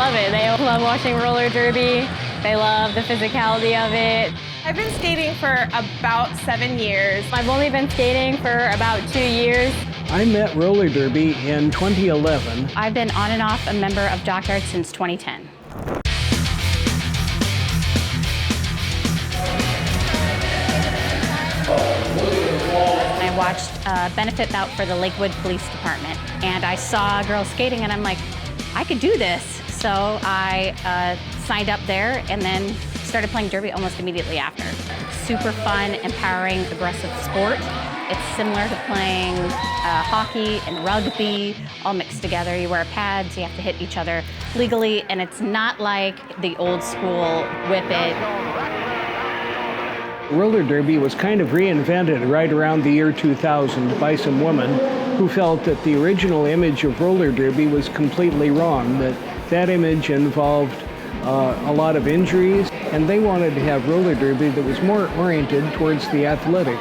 love it. They love watching roller derby. They love the physicality of it. I've been skating for about 7 years. I've only been skating for about 2 years. I met roller derby in 2011. I've been on and off a member of Dockyard since 2010. I watched a benefit bout for the Lakewood Police Department, and I saw girls skating, and I'm like, I could do this. So I signed up there and then started playing derby almost immediately after. Super fun, empowering, aggressive sport. It's similar to playing hockey and rugby, all mixed together. You wear pads, you have to hit each other legally, and it's not like the old school whip it. Roller derby was kind of reinvented right around the year 2000 by some women who felt that the original image of roller derby was completely wrong, that image involved a lot of injuries, and they wanted to have roller derby that was more oriented towards the athletic.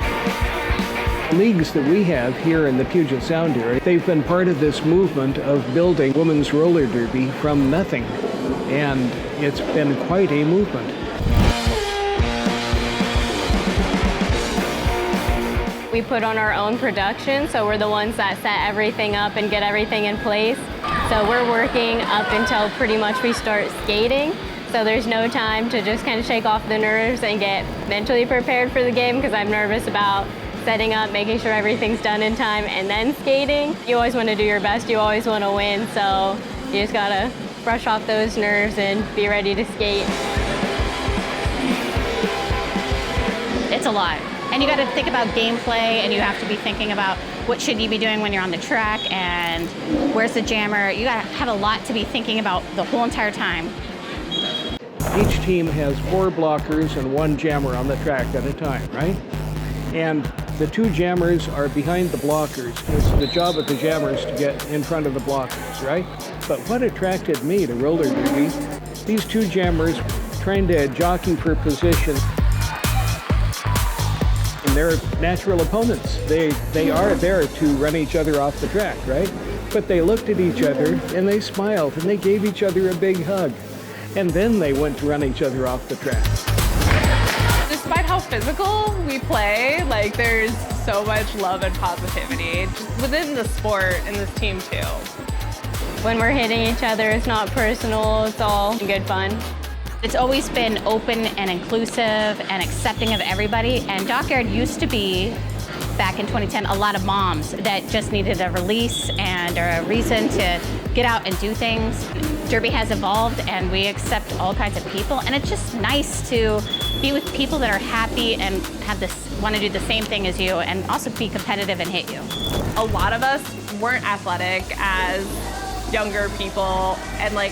Leagues that we have here in the Puget Sound area, they've been part of this movement of building women's roller derby from nothing, and it's been quite a movement. We put on our own production, so we're the ones that set everything up and get everything in place. So we're working up until pretty much we start skating. So there's no time to just kind of shake off the nerves and get mentally prepared for the game, because I'm nervous about setting up, making sure everything's done in time, and then skating. You always want to do your best, you always want to win, so you just gotta brush off those nerves and be ready to skate. It's a lot. And you got to think about gameplay, and you have to be thinking about what should you be doing when you're on the track, and where's the jammer. You got to have a lot to be thinking about the whole entire time. Each team has 4 blockers and 1 jammer on the track at a time, right? And the 2 jammers are behind the blockers. It's the job of the jammers to get in front of the blockers, right? But what attracted me to roller derby, these 2 jammers trying to jockey for position. They're natural opponents. They are there to run each other off the track, right? But they looked at each other and they smiled and they gave each other a big hug. And then they went to run each other off the track. Despite how physical we play, like there's so much love and positivity just within the sport and this team too. When we're hitting each other, it's not personal, it's all good fun. It's always been open and inclusive and accepting of everybody. And Dockyard used to be, back in 2010, a lot of moms that just needed a release and a reason to get out and do things. Derby has evolved, and we accept all kinds of people. And it's just nice to be with people that are happy and want to do the same thing as you, and also be competitive and hit you. A lot of us weren't athletic as younger people, and like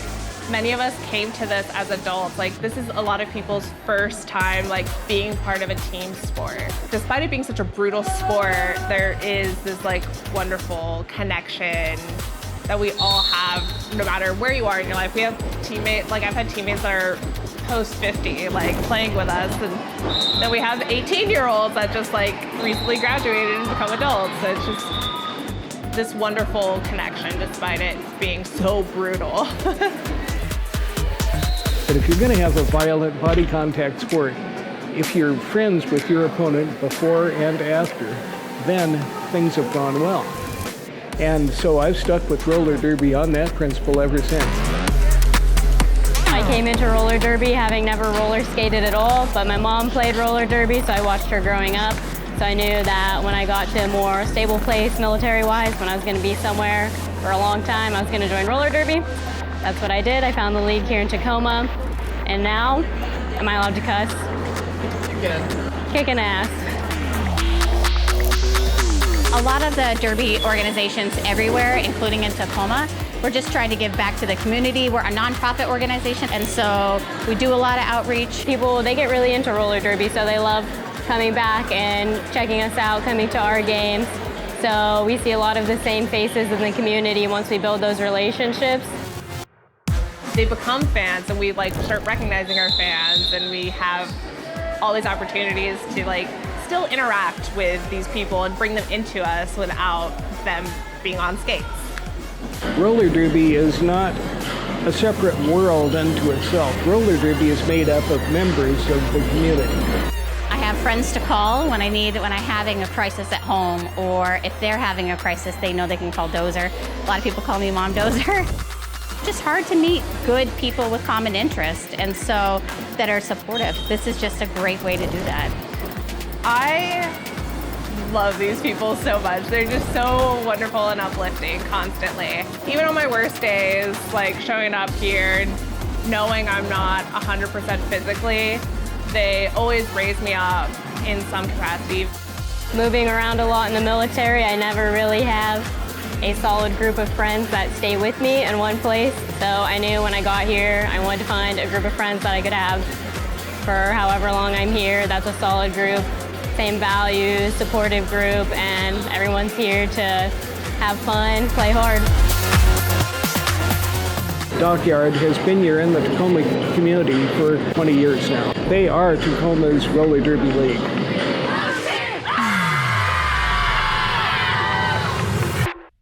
many of us came to this as adults. Like this is a lot of people's first time like being part of a team sport. Despite it being such a brutal sport, there is this like wonderful connection that we all have no matter where you are in your life. We have teammates, like I've had teammates that are post 50 like playing with us, and then we have 18-year-olds that just like recently graduated and become adults. So it's just this wonderful connection despite it being so brutal. But if you're going to have a violent body contact sport, if you're friends with your opponent before and after, then things have gone well. And so I've stuck with roller derby on that principle ever since. I came into roller derby having never roller skated at all, but my mom played roller derby, so I watched her growing up. So I knew that when I got to a more stable place military-wise, when I was going to be somewhere for a long time, I was going to join roller derby. That's what I did. I found the league here in Tacoma, and now, am I allowed to cuss? Kicking ass. A lot of the derby organizations everywhere, including in Tacoma, we're just trying to give back to the community. We're a nonprofit organization, and so we do a lot of outreach. People, they get really into roller derby, so they love coming back and checking us out, coming to our games. So we see a lot of the same faces in the community once we build those relationships. They become fans, and we like start recognizing our fans, and we have all these opportunities to like still interact with these people and bring them into us without them being on skates. Roller derby is not a separate world unto itself. Roller derby is made up of members of the community. I have friends to call when I'm having a crisis at home, or if they're having a crisis, they know they can call Dozer. A lot of people call me Mom Dozer. Just hard to meet good people with common interest, and so that are supportive. This is just a great way to do that. I love these people so much. They're just so wonderful and uplifting constantly. Even on my worst days, like showing up here, knowing I'm not 100% physically, they always raise me up in some capacity. Moving around a lot in the military, I never really have a solid group of friends that stay with me in one place. So I knew when I got here, I wanted to find a group of friends that I could have for however long I'm here. That's a solid group, same values, supportive group, and everyone's here to have fun, play hard. Dockyard has been here in the Tacoma community for 20 years now. They are Tacoma's roller derby league.